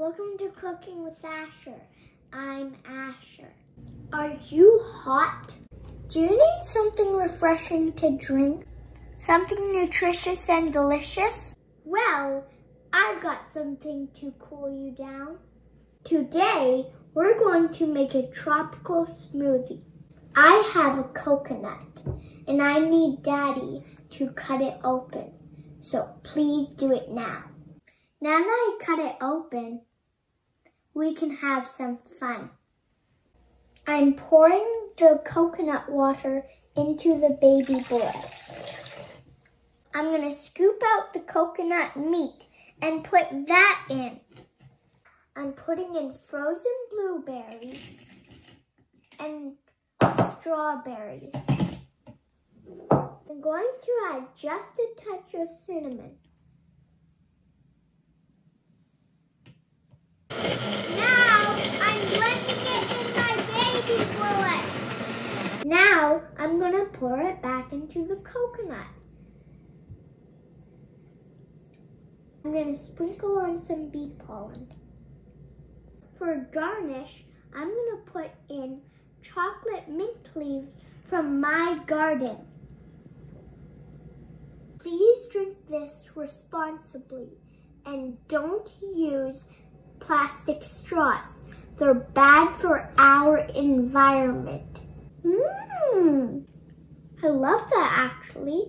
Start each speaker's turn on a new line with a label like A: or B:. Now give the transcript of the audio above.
A: Welcome to Cooking with Asher. I'm Asher. Are you hot? Do you need something refreshing to drink? Something nutritious and delicious? Well, I've got something to cool you down. Today, we're going to make a tropical smoothie. I have a coconut, and I need Daddy to cut it open. So please do it now. Now that I cut it open, we can have some fun. I'm pouring the coconut water into the baby bowl. I'm going to scoop out the coconut meat and put that in. I'm putting in frozen blueberries and strawberries. I'm going to add just a touch of cinnamon. Now I'm blending it in my baby fluid. Now I'm going to pour it back into the coconut. I'm going to sprinkle on some bee pollen. For garnish, I'm going to put in chocolate mint leaves from my garden. Please drink this responsibly and don't use plastic straws. They're bad for our environment. I love that actually.